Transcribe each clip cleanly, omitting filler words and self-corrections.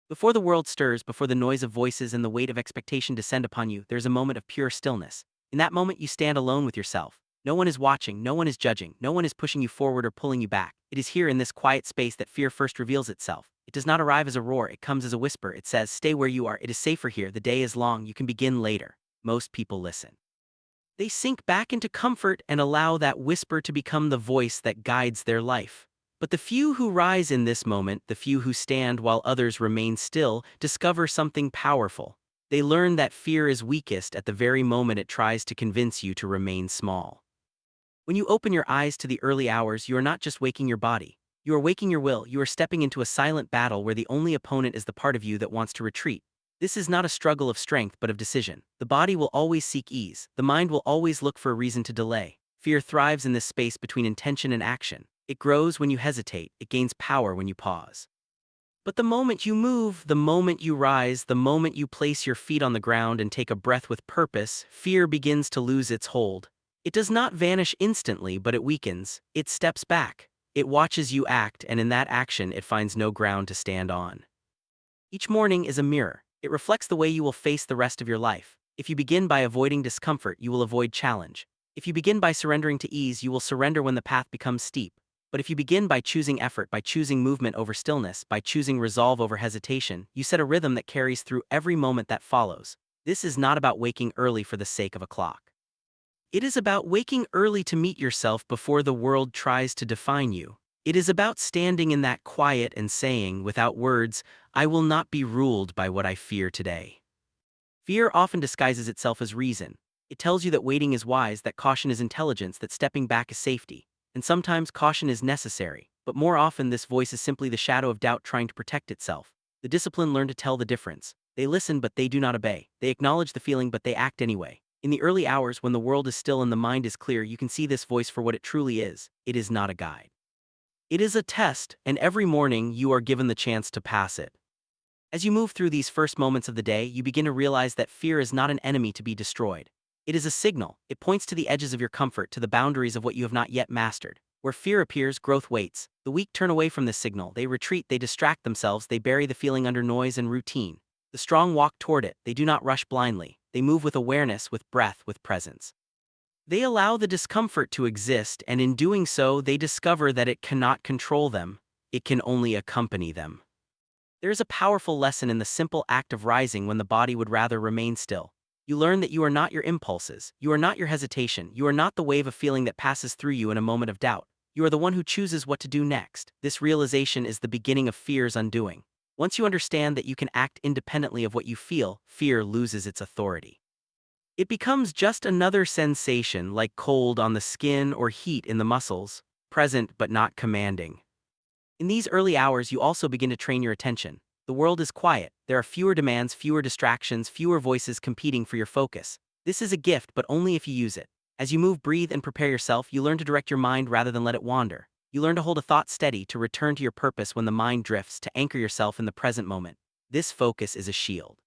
Before the world stirs, before the noise of voices and the weight of expectation descend upon you, there's a moment of pure stillness. In that moment, you stand alone with yourself. No one is watching, no one is judging, no one is pushing you forward or pulling you back. It is here in this quiet space that fear first reveals itself. It does not arrive as a roar, it comes as a whisper. It says, "Stay where you are, it is safer here, the day is long, you can begin later." Most people listen. They sink back into comfort and allow that whisper to become the voice that guides their life. But the few who rise in this moment, the few who stand while others remain still, discover something powerful. They learn that fear is weakest at the very moment it tries to convince you to remain small. When you open your eyes to the early hours, you are not just waking your body. You are waking your will. You are stepping into a silent battle where the only opponent is the part of you that wants to retreat. This is not a struggle of strength but of decision. The body will always seek ease. The mind will always look for a reason to delay. Fear thrives in this space between intention and action. It grows when you hesitate. It gains power when you pause. But the moment you move, the moment you rise, the moment you place your feet on the ground and take a breath with purpose, fear begins to lose its hold. It does not vanish instantly, but it weakens. It steps back. It watches you act, and in that action it finds no ground to stand on. Each morning is a mirror. It reflects the way you will face the rest of your life. If you begin by avoiding discomfort, you will avoid challenge. If you begin by surrendering to ease, you will surrender when the path becomes steep. But if you begin by choosing effort, by choosing movement over stillness, by choosing resolve over hesitation, you set a rhythm that carries through every moment that follows. This is not about waking early for the sake of a clock. It is about waking early to meet yourself before the world tries to define you. It is about standing in that quiet and saying, without words, "I will not be ruled by what I fear today." Fear often disguises itself as reason. It tells you that waiting is wise, that caution is intelligence, that stepping back is safety. And sometimes caution is necessary, but more often this voice is simply the shadow of doubt trying to protect itself. The disciplined learn to tell the difference. They listen but they do not obey. They acknowledge the feeling but they act anyway. In the early hours when the world is still and the mind is clear, you can see this voice for what it truly is. It is not a guide. It is a test, and every morning you are given the chance to pass it. As you move through these first moments of the day, you begin to realize that fear is not an enemy to be destroyed. It is a signal. It points to the edges of your comfort, to the boundaries of what you have not yet mastered. Where fear appears, growth waits. The weak turn away from this signal. They retreat, they distract themselves, they bury the feeling under noise and routine. The strong walk toward it. They do not rush blindly. They move with awareness, with breath, with presence. They allow the discomfort to exist, and in doing so, they discover that it cannot control them. It can only accompany them. There is a powerful lesson in the simple act of rising when the body would rather remain still. You learn that you are not your impulses, you are not your hesitation, you are not the wave of feeling that passes through you in a moment of doubt. You are the one who chooses what to do next. This realization is the beginning of fear's undoing. Once you understand that you can act independently of what you feel, fear loses its authority. It becomes just another sensation, like cold on the skin or heat in the muscles, present but not commanding. In these early hours, you also begin to train your attention. The world is quiet. There are fewer demands, fewer distractions, fewer voices competing for your focus. This is a gift, but only if you use it. As you move, breathe, and prepare yourself, you learn to direct your mind rather than let it wander. You learn to hold a thought steady, to return to your purpose when the mind drifts, to anchor yourself in the present moment. This focus is a shield.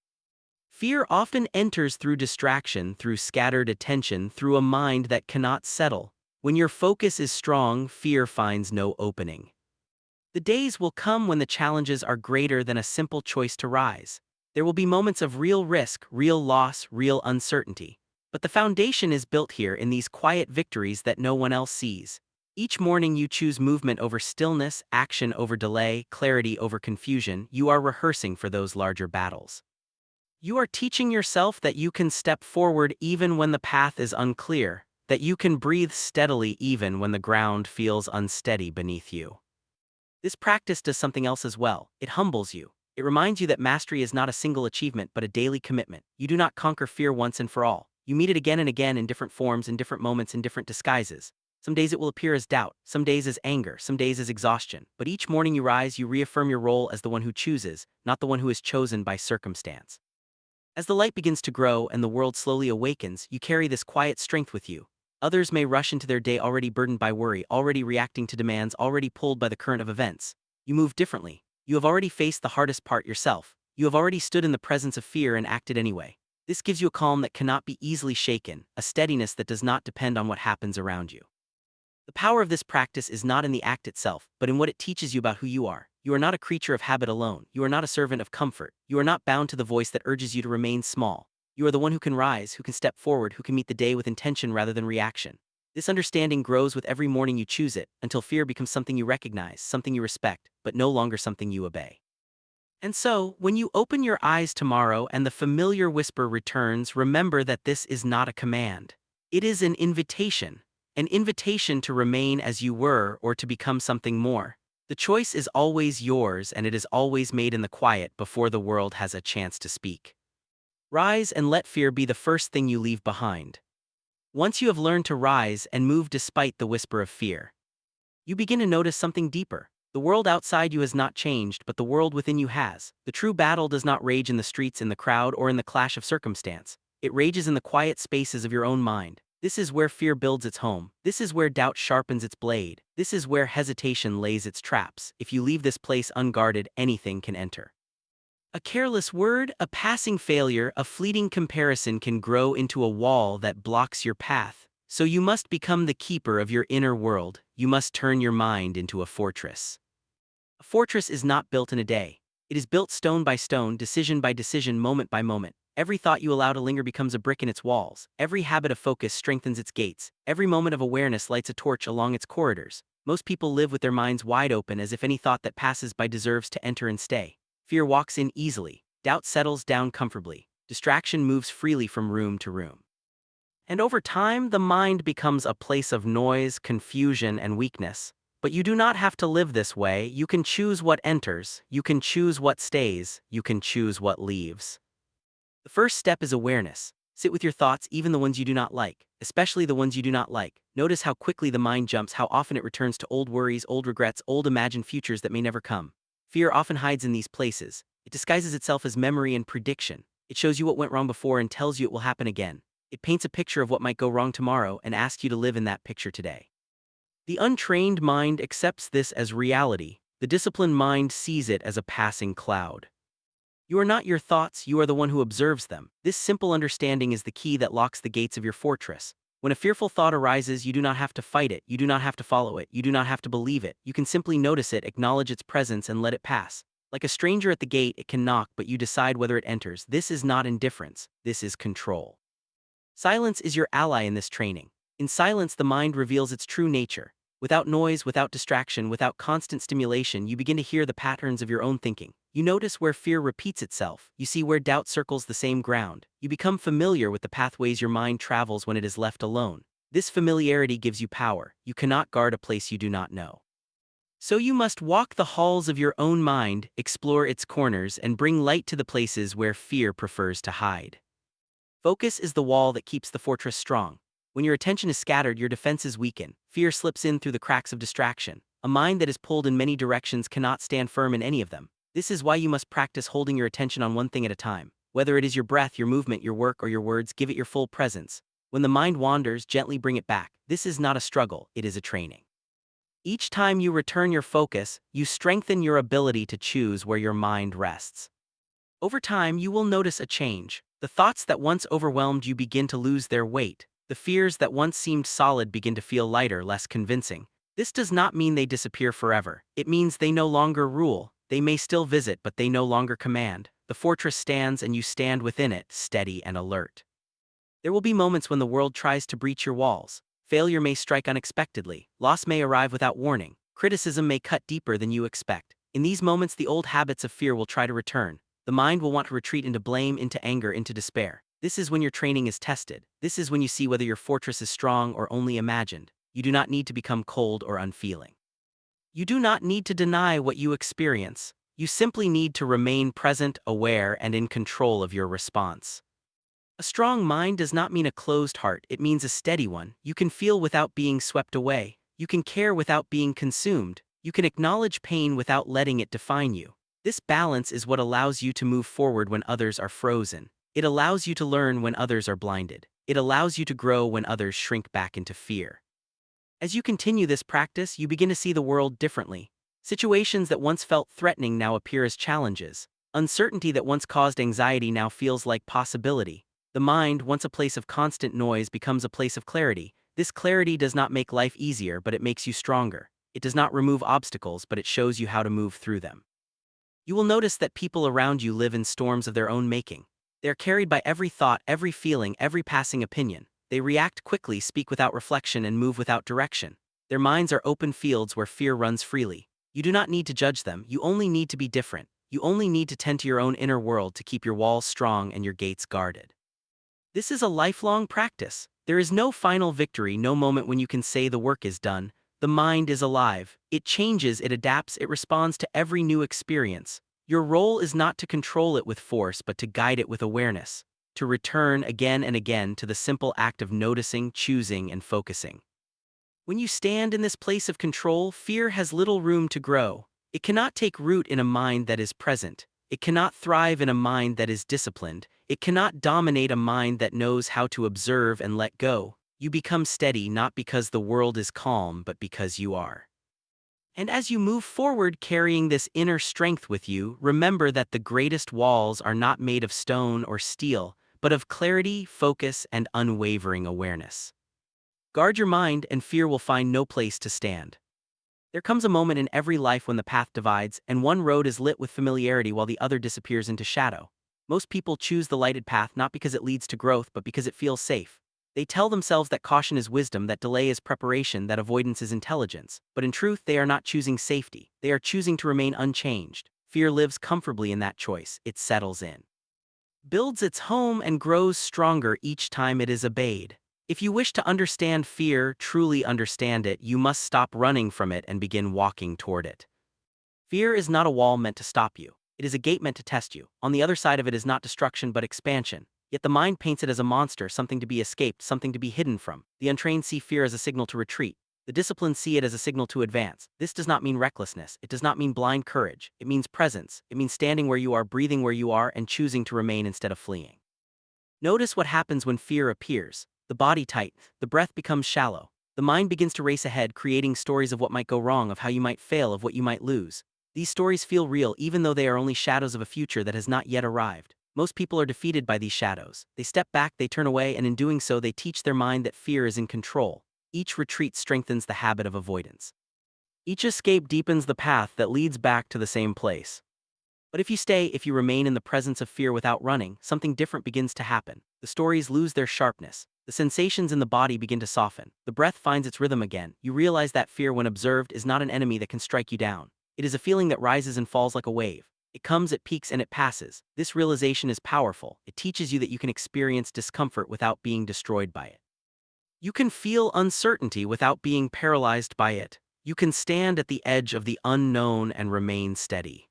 Fear often enters through distraction, through scattered attention, through a mind that cannot settle. When your focus is strong, fear finds no opening. The days will come when the challenges are greater than a simple choice to rise. There will be moments of real risk, real loss, real uncertainty. But the foundation is built here in these quiet victories that no one else sees. Each morning you choose movement over stillness, action over delay, clarity over confusion. You are rehearsing for those larger battles. You are teaching yourself that you can step forward even when the path is unclear, that you can breathe steadily even when the ground feels unsteady beneath you. This practice does something else as well. It humbles you. It reminds you that mastery is not a single achievement but a daily commitment. You do not conquer fear once and for all. You meet it again and again in different forms, in different moments, in different disguises. Some days it will appear as doubt, some days as anger, some days as exhaustion. But each morning you rise, you reaffirm your role as the one who chooses, not the one who is chosen by circumstance. As the light begins to grow and the world slowly awakens, you carry this quiet strength with you. Others may rush into their day already burdened by worry, already reacting to demands, already pulled by the current of events. You move differently. You have already faced the hardest part yourself. You have already stood in the presence of fear and acted anyway. This gives you a calm that cannot be easily shaken, a steadiness that does not depend on what happens around you. The power of this practice is not in the act itself, but in what it teaches you about who you are. You are not a creature of habit alone. You are not a servant of comfort. You are not bound to the voice that urges you to remain small. You are the one who can rise, who can step forward, who can meet the day with intention rather than reaction. This understanding grows with every morning you choose it, until fear becomes something you recognize, something you respect, but no longer something you obey. And so, when you open your eyes tomorrow and the familiar whisper returns, remember that this is not a command. It is an invitation to remain as you were or to become something more. The choice is always yours, and it is always made in the quiet before the world has a chance to speak. Rise and let fear be the first thing you leave behind. Once you have learned to rise and move despite the whisper of fear, you begin to notice something deeper. The world outside you has not changed, but the world within you has. The true battle does not rage in the streets, in the crowd, or in the clash of circumstance. It rages in the quiet spaces of your own mind. This is where fear builds its home. This is where doubt sharpens its blade. This is where hesitation lays its traps. If you leave this place unguarded, anything can enter. A careless word, a passing failure, a fleeting comparison can grow into a wall that blocks your path. So you must become the keeper of your inner world. You must turn your mind into a fortress. A fortress is not built in a day. It is built stone by stone, decision by decision, moment by moment. Every thought you allow to linger becomes a brick in its walls. Every habit of focus strengthens its gates. Every moment of awareness lights a torch along its corridors. Most people live with their minds wide open, as if any thought that passes by deserves to enter and stay. Fear walks in easily. Doubt settles down comfortably. Distraction moves freely from room to room. And over time, the mind becomes a place of noise, confusion, and weakness. But you do not have to live this way. You can choose what enters, you can choose what stays, you can choose what leaves. The first step is awareness. Sit with your thoughts, even the ones you do not like, especially the ones you do not like. Notice how quickly the mind jumps, how often it returns to old worries, old regrets, old imagined futures that may never come. Fear often hides in these places. It disguises itself as memory and prediction. It shows you what went wrong before and tells you it will happen again. It paints a picture of what might go wrong tomorrow and asks you to live in that picture today. The untrained mind accepts this as reality. The disciplined mind sees it as a passing cloud. You are not your thoughts, you are the one who observes them. This simple understanding is the key that locks the gates of your fortress. When a fearful thought arises, you do not have to fight it, you do not have to follow it, you do not have to believe it. You can simply notice it, acknowledge its presence, and let it pass. Like a stranger at the gate, it can knock, but you decide whether it enters. This is not indifference, this is control. Silence is your ally in this training. In silence, the mind reveals its true nature. Without noise, without distraction, without constant stimulation, you begin to hear the patterns of your own thinking. You notice where fear repeats itself. You see where doubt circles the same ground. You become familiar with the pathways your mind travels when it is left alone. This familiarity gives you power. You cannot guard a place you do not know. So you must walk the halls of your own mind, explore its corners, and bring light to the places where fear prefers to hide. Focus is the wall that keeps the fortress strong. When your attention is scattered, your defenses weaken. Fear slips in through the cracks of distraction. A mind that is pulled in many directions cannot stand firm in any of them. This is why you must practice holding your attention on one thing at a time. Whether it is your breath, your movement, your work, or your words, give it your full presence. When the mind wanders, gently bring it back. This is not a struggle, it is a training. Each time you return your focus, you strengthen your ability to choose where your mind rests. Over time, you will notice a change. The thoughts that once overwhelmed you begin to lose their weight. The fears that once seemed solid begin to feel lighter, less convincing. This does not mean they disappear forever. It means they no longer rule. They may still visit, but they no longer command. The fortress stands and you stand within it, steady and alert. There will be moments when the world tries to breach your walls. Failure may strike unexpectedly. Loss may arrive without warning. Criticism may cut deeper than you expect. In these moments, the old habits of fear will try to return. The mind will want to retreat into blame, into anger, into despair. This is when your training is tested. This is when you see whether your fortress is strong or only imagined. You do not need to become cold or unfeeling. You do not need to deny what you experience. You simply need to remain present, aware, and in control of your response. A strong mind does not mean a closed heart, it means a steady one. You can feel without being swept away. You can care without being consumed. You can acknowledge pain without letting it define you. This balance is what allows you to move forward when others are frozen. It allows you to learn when others are blinded. It allows you to grow when others shrink back into fear. As you continue this practice, you begin to see the world differently. Situations that once felt threatening now appear as challenges. Uncertainty that once caused anxiety now feels like possibility. The mind, once a place of constant noise, becomes a place of clarity. This clarity does not make life easier, but it makes you stronger. It does not remove obstacles, but it shows you how to move through them. You will notice that people around you live in storms of their own making. They are carried by every thought, every feeling, every passing opinion. They react quickly, speak without reflection, and move without direction. Their minds are open fields where fear runs freely. You do not need to judge them, you only need to be different. You only need to tend to your own inner world to keep your walls strong and your gates guarded. This is a lifelong practice. There is no final victory, no moment when you can say the work is done. The mind is alive. It changes, it adapts, it responds to every new experience. Your role is not to control it with force, but to guide it with awareness. To return again and again to the simple act of noticing, choosing, and focusing. When you stand in this place of control, fear has little room to grow. It cannot take root in a mind that is present. It cannot thrive in a mind that is disciplined. It cannot dominate a mind that knows how to observe and let go. You become steady not because the world is calm, but because you are. And as you move forward carrying this inner strength with you, remember that the greatest walls are not made of stone or steel, but of clarity, focus, and unwavering awareness. Guard your mind, and fear will find no place to stand. There comes a moment in every life when the path divides, and one road is lit with familiarity while the other disappears into shadow. Most people choose the lighted path not because it leads to growth, but because it feels safe. They tell themselves that caution is wisdom, that delay is preparation, that avoidance is intelligence. But in truth, they are not choosing safety. They are choosing to remain unchanged. Fear lives comfortably in that choice. It settles in, builds its home, and grows stronger each time it is obeyed. If you wish to understand fear, truly understand it, you must stop running from it and begin walking toward it. Fear is not a wall meant to stop you. It is a gate meant to test you. On the other side of it is not destruction but expansion. Yet the mind paints it as a monster, something to be escaped, something to be hidden from. The untrained see fear as a signal to retreat. The disciplined see it as a signal to advance. This does not mean recklessness. It does not mean blind courage. It means presence. It means standing where you are, breathing where you are, and choosing to remain instead of fleeing. Notice what happens when fear appears. The body tightens, the breath becomes shallow. The mind begins to race ahead, creating stories of what might go wrong, of how you might fail, of what you might lose. These stories feel real even though they are only shadows of a future that has not yet arrived. Most people are defeated by these shadows. They step back, they turn away, and in doing so they teach their mind that fear is in control. Each retreat strengthens the habit of avoidance. Each escape deepens the path that leads back to the same place. But if you stay, if you remain in the presence of fear without running, something different begins to happen. The stories lose their sharpness. The sensations in the body begin to soften. The breath finds its rhythm again. You realize that fear, when observed, is not an enemy that can strike you down. It is a feeling that rises and falls like a wave. It comes, it peaks, and it passes. This realization is powerful. It teaches you that you can experience discomfort without being destroyed by it. You can feel uncertainty without being paralyzed by it. You can stand at the edge of the unknown and remain steady.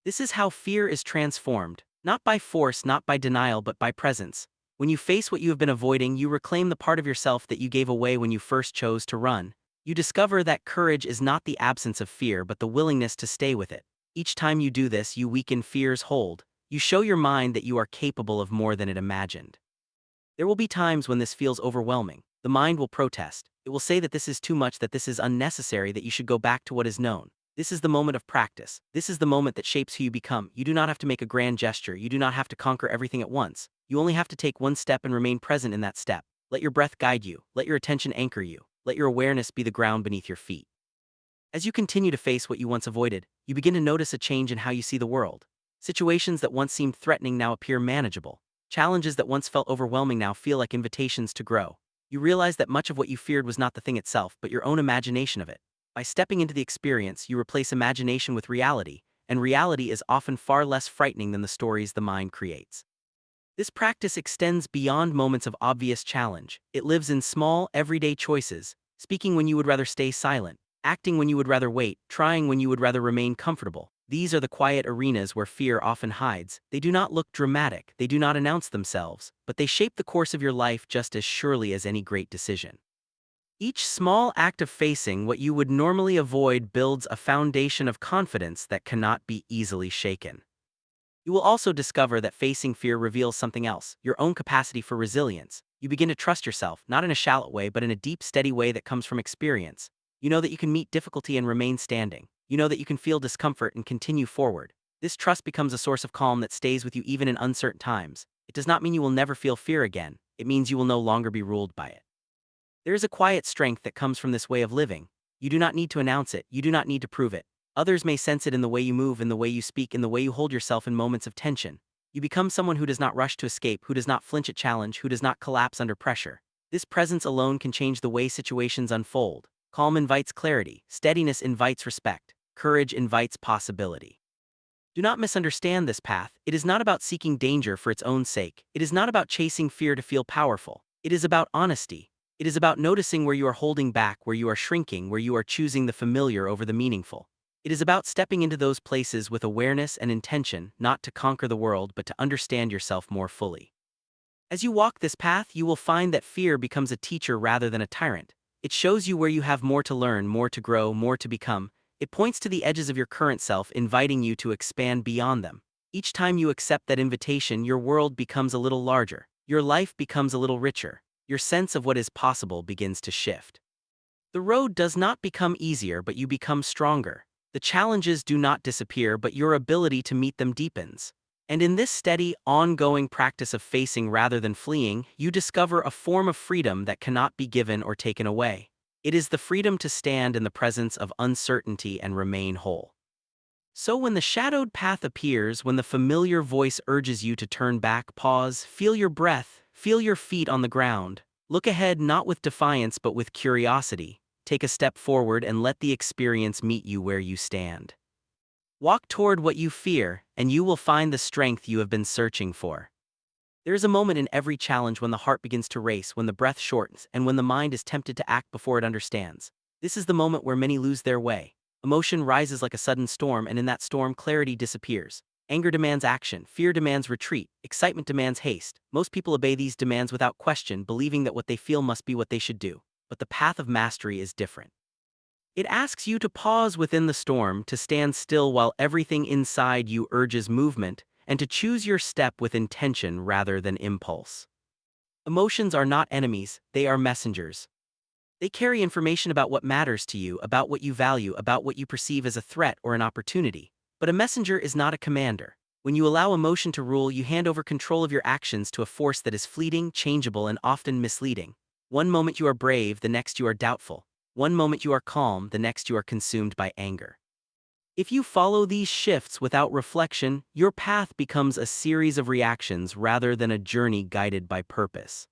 This is how fear is transformed, not by force, not by denial, but by presence. When you face what you have been avoiding, you reclaim the part of yourself that you gave away when you first chose to run. You discover that courage is not the absence of fear, but the willingness to stay with it. Each time you do this, you weaken fear's hold. You show your mind that you are capable of more than it imagined. There will be times when this feels overwhelming. The mind will protest. It will say that this is too much, that this is unnecessary, that you should go back to what is known. This is the moment of practice. This is the moment that shapes who you become. You do not have to make a grand gesture. You do not have to conquer everything at once. You only have to take one step and remain present in that step. Let your breath guide you. Let your attention anchor you. Let your awareness be the ground beneath your feet. As you continue to face what you once avoided, you begin to notice a change in how you see the world. Situations that once seemed threatening now appear manageable. Challenges that once felt overwhelming now feel like invitations to grow. You realize that much of what you feared was not the thing itself, but your own imagination of it. By stepping into the experience, you replace imagination with reality, and reality is often far less frightening than the stories the mind creates. This practice extends beyond moments of obvious challenge. It lives in small, everyday choices, speaking when you would rather stay silent, acting when you would rather wait, trying when you would rather remain comfortable. These are the quiet arenas where fear often hides. They do not look dramatic, they do not announce themselves, but they shape the course of your life just as surely as any great decision. Each small act of facing what you would normally avoid builds a foundation of confidence that cannot be easily shaken. You will also discover that facing fear reveals something else, your own capacity for resilience. You begin to trust yourself, not in a shallow way, but in a deep, steady way that comes from experience. You know that you can meet difficulty and remain standing. You know that you can feel discomfort and continue forward. This trust becomes a source of calm that stays with you even in uncertain times. It does not mean you will never feel fear again. It means you will no longer be ruled by it. There is a quiet strength that comes from this way of living. You do not need to announce it, you do not need to prove it. Others may sense it in the way you move, in the way you speak, in the way you hold yourself in moments of tension. You become someone who does not rush to escape, who does not flinch at challenge, who does not collapse under pressure. This presence alone can change the way situations unfold. Calm invites clarity, steadiness invites respect, courage invites possibility. Do not misunderstand this path. It is not about seeking danger for its own sake. It is not about chasing fear to feel powerful. It is about honesty. It is about noticing where you are holding back, where you are shrinking, where you are choosing the familiar over the meaningful. It is about stepping into those places with awareness and intention, not to conquer the world, but to understand yourself more fully. As you walk this path, you will find that fear becomes a teacher rather than a tyrant. It shows you where you have more to learn, more to grow, more to become. It points to the edges of your current self, inviting you to expand beyond them. Each time you accept that invitation, your world becomes a little larger. Your life becomes a little richer. Your sense of what is possible begins to shift. The road does not become easier, but you become stronger. The challenges do not disappear, but your ability to meet them deepens. And in this steady, ongoing practice of facing rather than fleeing, you discover a form of freedom that cannot be given or taken away. It is the freedom to stand in the presence of uncertainty and remain whole. So when the shadowed path appears, when the familiar voice urges you to turn back, pause, feel your breath, feel your feet on the ground. Look ahead not with defiance but with curiosity. Take a step forward and let the experience meet you where you stand. Walk toward what you fear, and you will find the strength you have been searching for. There is a moment in every challenge when the heart begins to race, when the breath shortens, and when the mind is tempted to act before it understands. This is the moment where many lose their way. Emotion rises like a sudden storm, and in that storm, clarity disappears. Anger demands action, fear demands retreat, excitement demands haste. Most people obey these demands without question, believing that what they feel must be what they should do. But the path of mastery is different. It asks you to pause within the storm, to stand still while everything inside you urges movement, and to choose your step with intention rather than impulse. Emotions are not enemies, they are messengers. They carry information about what matters to you, about what you value, about what you perceive as a threat or an opportunity. But a messenger is not a commander. When you allow emotion to rule, you hand over control of your actions to a force that is fleeting, changeable, and often misleading. One moment you are brave, the next you are doubtful. One moment you are calm, the next you are consumed by anger. If you follow these shifts without reflection, your path becomes a series of reactions rather than a journey guided by purpose.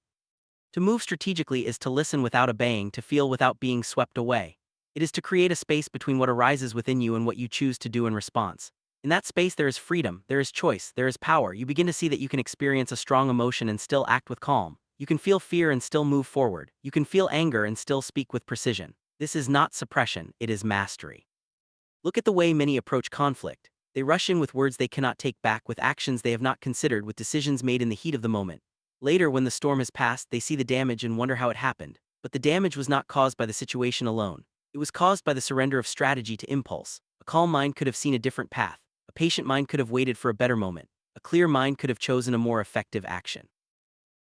To move strategically is to listen without obeying, to feel without being swept away. It is to create a space between what arises within you and what you choose to do in response. In that space there is freedom, there is choice, there is power. You begin to see that you can experience a strong emotion and still act with calm. You can feel fear and still move forward. You can feel anger and still speak with precision. This is not suppression, it is mastery. Look at the way many approach conflict. They rush in with words they cannot take back, with actions they have not considered, with decisions made in the heat of the moment. Later, when the storm has passed, they see the damage and wonder how it happened. But the damage was not caused by the situation alone. It was caused by the surrender of strategy to impulse. A calm mind could have seen a different path. A patient mind could have waited for a better moment. A clear mind could have chosen a more effective action.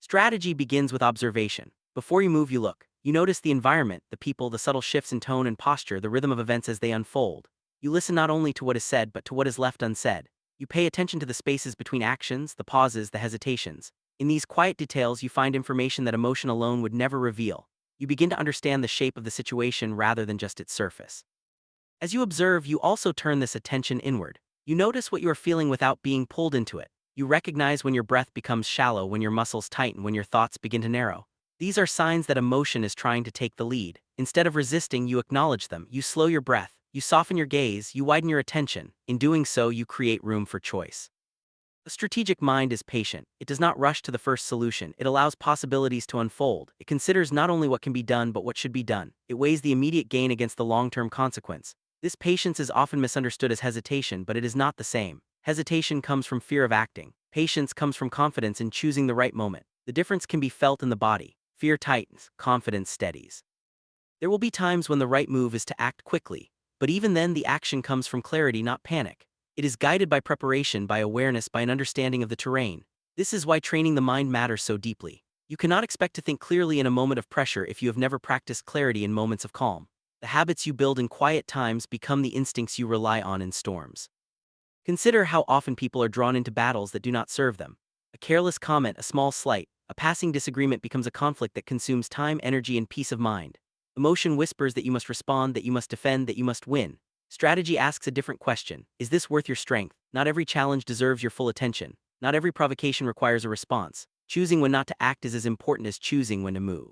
Strategy begins with observation. Before you move, you look. You notice the environment, the people, the subtle shifts in tone and posture, the rhythm of events as they unfold. You listen not only to what is said, but to what is left unsaid. You pay attention to the spaces between actions, the pauses, the hesitations. In these quiet details, you find information that emotion alone would never reveal. You begin to understand the shape of the situation rather than just its surface. As you observe, you also turn this attention inward. You notice what you are feeling without being pulled into it. You recognize when your breath becomes shallow, when your muscles tighten, when your thoughts begin to narrow. These are signs that emotion is trying to take the lead. Instead of resisting, you acknowledge them. You slow your breath. You soften your gaze. You widen your attention. In doing so, you create room for choice. A strategic mind is patient. It does not rush to the first solution. It allows possibilities to unfold. It considers not only what can be done, but what should be done. It weighs the immediate gain against the long-term consequence. This patience is often misunderstood as hesitation, but it is not the same. Hesitation comes from fear of acting. Patience comes from confidence in choosing the right moment. The difference can be felt in the body. Fear tightens, confidence steadies. There will be times when the right move is to act quickly, but even then the action comes from clarity, not panic. It is guided by preparation, by awareness, by an understanding of the terrain. This is why training the mind matters so deeply. You cannot expect to think clearly in a moment of pressure if you have never practiced clarity in moments of calm. The habits you build in quiet times become the instincts you rely on in storms. Consider how often people are drawn into battles that do not serve them. A careless comment, a small slight, a passing disagreement becomes a conflict that consumes time, energy, and peace of mind. Emotion whispers that you must respond, that you must defend, that you must win. Strategy asks a different question. Is this worth your strength? Not every challenge deserves your full attention. Not every provocation requires a response. Choosing when not to act is as important as choosing when to move.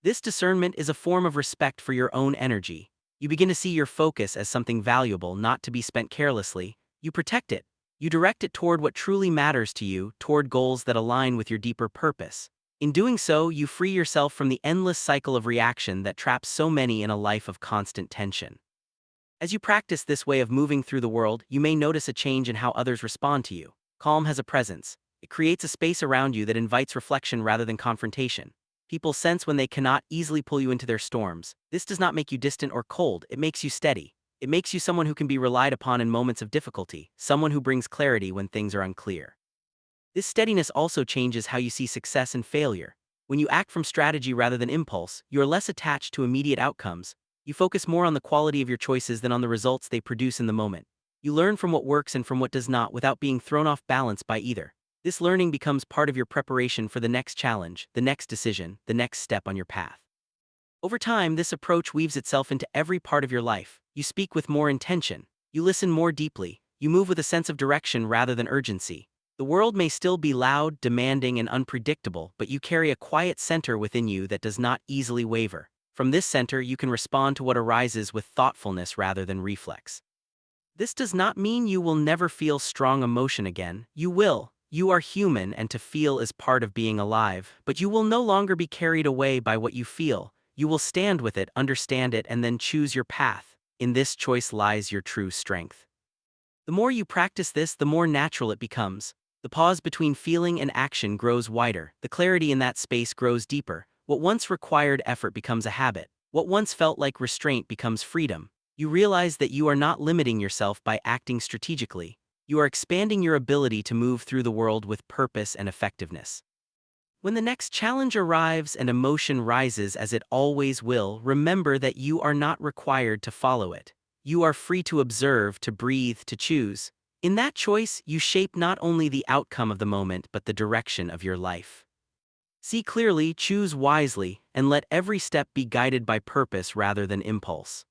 This discernment is a form of respect for your own energy. You begin to see your focus as something valuable, not to be spent carelessly. You protect it. You direct it toward what truly matters to you, toward goals that align with your deeper purpose. In doing so, you free yourself from the endless cycle of reaction that traps so many in a life of constant tension. As you practice this way of moving through the world, you may notice a change in how others respond to you. Calm has a presence. It creates a space around you that invites reflection rather than confrontation. People sense when they cannot easily pull you into their storms. This does not make you distant or cold, it makes you steady. It makes you someone who can be relied upon in moments of difficulty, someone who brings clarity when things are unclear. This steadiness also changes how you see success and failure. When you act from strategy rather than impulse, you are less attached to immediate outcomes. You focus more on the quality of your choices than on the results they produce in the moment. You learn from what works and from what does not without being thrown off balance by either. This learning becomes part of your preparation for the next challenge, the next decision, the next step on your path. Over time, this approach weaves itself into every part of your life. You speak with more intention. You listen more deeply. You move with a sense of direction rather than urgency. The world may still be loud, demanding, and unpredictable, but you carry a quiet center within you that does not easily waver. From this center, you can respond to what arises with thoughtfulness rather than reflex. This does not mean you will never feel strong emotion again. You will. You are human, and to feel is part of being alive, but you will no longer be carried away by what you feel. You will stand with it, understand it, and then choose your path. In this choice lies your true strength. The more you practice this, the more natural it becomes. The pause between feeling and action grows wider. The clarity in that space grows deeper. What once required effort becomes a habit. What once felt like restraint becomes freedom. You realize that you are not limiting yourself by acting strategically. You are expanding your ability to move through the world with purpose and effectiveness. When the next challenge arrives and emotion rises, as it always will, remember that you are not required to follow it. You are free to observe, to breathe, to choose. In that choice, you shape not only the outcome of the moment but the direction of your life. See clearly, choose wisely, and let every step be guided by purpose rather than impulse.